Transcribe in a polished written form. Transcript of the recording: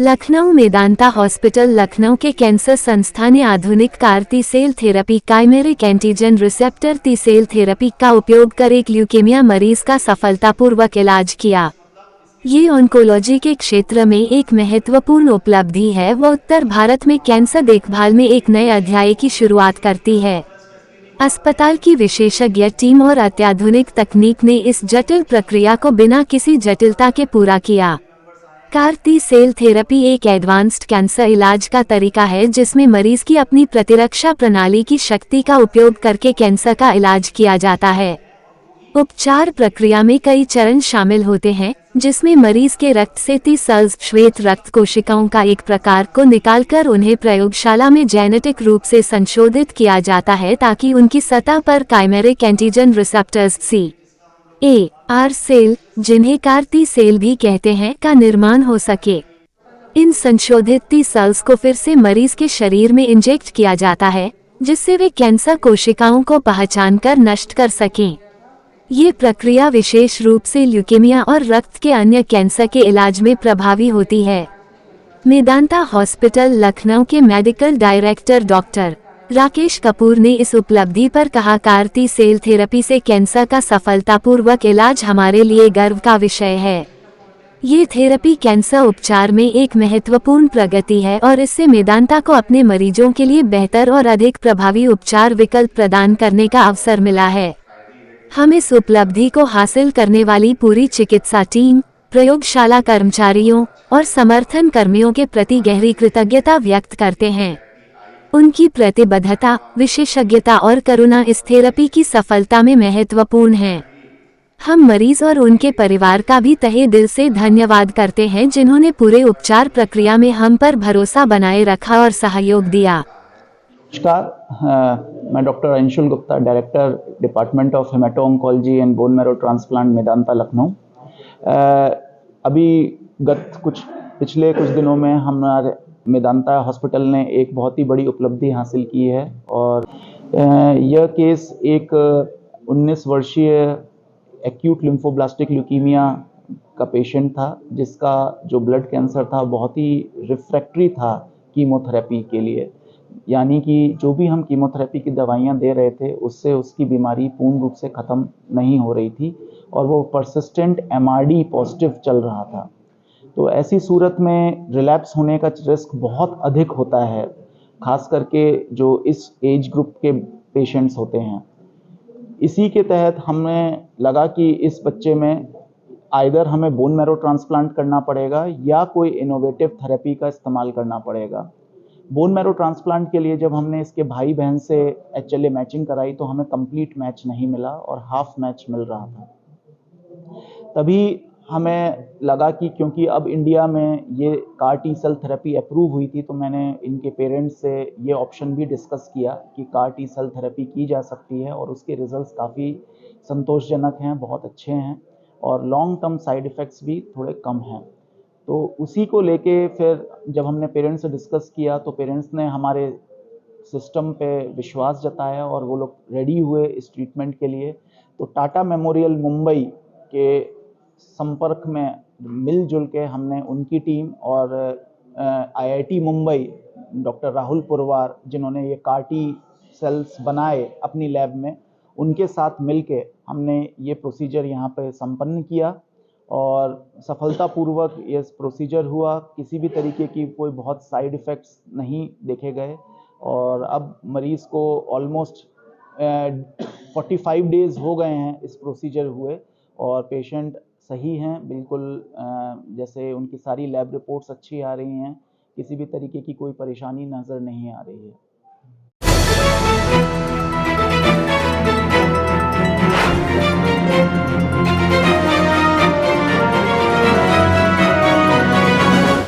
Lucknow Medanta hospital Lucknow के cancer संस्था ने आधुनिक CAR T cell therapy chimeric antigen receptor T cell therapy का उपयोग कर एक ल्यूकेमिया मरीज का सफलतापूर्वक इलाज किया। ये ऑन्कोलॉजी के क्षेत्र में एक महत्वपूर्ण उपलब्धि है व उत्तर भारत में कैंसर देखभाल में एक नए अध्याय की शुरुआत करती है। अस्पताल की विशेषज्ञ टीम और अत्याधुनिक तकनीक ने इस जटिल प्रक्रिया को बिना किसी जटिलता के पूरा किया। कार टी सेल थेरेपी एक एडवांस्ड कैंसर इलाज का तरीका है जिसमें मरीज की अपनी प्रतिरक्षा प्रणाली की शक्ति का उपयोग करके कैंसर का इलाज किया जाता है। उपचार प्रक्रिया में कई चरण शामिल होते हैं, जिसमें मरीज के रक्त से टी सेल्स श्वेत रक्त कोशिकाओं का एक प्रकार को निकालकर उन्हें प्रयोगशाला में जेनेटिक रूप से संशोधित किया जाता है ताकि उनकी सतह पर chimeric antigen receptors CAR cell, जिन्हें कार टी सेल भी कहते हैं, का निर्माण हो सके। इन संशोधित टी सेल्स को फिर से मरीज के शरीर में इंजेक्ट किया जाता है, जिससे वे कैंसर कोशिकाओं को पहचानकर नष्ट कर सकें। ये प्रक्रिया विशेष रूप से ल्यूकेमिया और रक्त के अन्य कैंसर के इलाज में प्रभावी होती है। मेदांता हॉस्पिटल लखनऊ के medical director doctor Rakesh Kapoor ने इस उपलब्धि पर कहा, कार टी सेल थेरेपी से कैंसर का सफलतापूर्वक इलाज हमारे लिए गर्व का विषय है। ये थेरेपी कैंसर उपचार में एक महत्वपूर्ण प्रगति है और इससे मेदांता को अपने मरीजों के लिए बेहतर और अधिक प्रभावी उपचार विकल्प प्रदान करने का अवसर मिला है। हम इस उपलब्धि को हासिल करने वाली पूरी चिकित्सा टीम, प्रयोगशाला कर्मचारियों और समर्थन कर्मियों के प्रति गहरी कृतज्ञता व्यक्त करते हैं। उनकी प्रतिबद्धता, विशेषज्ञता और करुणा इस थेरेपी की सफलता में महत्वपूर्ण है। हम मरीज और उनके परिवार का भी तहे दिल से धन्यवाद करते हैं, जिन्होंने पूरे उपचार प्रक्रिया में हम पर भरोसा बनाए रखा और सहयोग दिया। नमस्कार, मैं doctor Anshul Gupta, director department of haemato oncology and bone marrow transplant Medanta Lucknow. अभी पिछले कुछ दिनों में हमारे मेदांता हॉस्पिटल ने एक बहुत ही बड़ी उपलब्धि हासिल की है और यह केस एक 19 वर्षीय एक्यूट लिम्फोब्लास्टिक ल्यूकीमिया का पेशेंट था, जिसका जो ब्लड कैंसर था बहुत ही रिफ्रैक्टरी था कीमोथेरेपी के लिए। यानी कि जो भी हम कीमोथेरेपी की दवाइयाँ दे रहे थे उससे उसकी बीमारी पूर्ण रूप से ख़त्म नहीं हो रही थी और वो परसिस्टेंट MRD पॉजिटिव चल रहा था। तो ऐसी सूरत में रिलैप्स होने का रिस्क बहुत अधिक होता है, खास करके जो इस एज ग्रुप के पेशेंट्स होते हैं। इसी के तहत हमें लगा कि इस बच्चे में आइदर हमें बोन मैरो ट्रांसप्लांट करना पड़ेगा या कोई इनोवेटिव थेरेपी का इस्तेमाल करना पड़ेगा। बोन मैरो ट्रांसप्लांट के लिए जब हमने इसके भाई बहन से HLA मैचिंग कराई तो हमें कंप्लीट मैच नहीं मिला और हाफ मैच मिल रहा था। तभी हमें लगा कि क्योंकि अब इंडिया में ये CAR T cell therapy approve हुई थी, तो मैंने इनके पेरेंट्स से ये ऑप्शन भी डिस्कस किया कि कार टी सेल थेरेपी की जा सकती है और उसके रिजल्ट्स काफ़ी संतोषजनक हैं, बहुत अच्छे हैं और लॉन्ग टर्म साइड इफ़ेक्ट्स भी थोड़े कम हैं। तो उसी को लेके फिर जब हमने पेरेंट्स से डिस्कस किया तो पेरेंट्स ने हमारे सिस्टम पे विश्वास जताया और वो लोग रेडी हुए इस ट्रीटमेंट के लिए। तो टाटा मेमोरियल मुंबई के संपर्क में मिलजुल के हमने उनकी टीम और IIT मुंबई डॉक्टर राहुल पुरवार, जिन्होंने ये कार टी सेल्स बनाए अपनी लैब में, उनके साथ मिलके हमने ये प्रोसीजर यहाँ पे संपन्न किया और सफलतापूर्वक ये प्रोसीजर हुआ। किसी भी तरीके की कोई बहुत साइड इफ़ेक्ट्स नहीं देखे गए और अब मरीज़ को ऑलमोस्ट 45 डेज़ हो गए हैं इस प्रोसीजर हुए और पेशेंट सही हैं बिल्कुल। जैसे उनकी सारी लैब रिपोर्ट्स अच्छी आ रही हैं, किसी भी तरीके की कोई परेशानी नज़र नहीं आ रही है।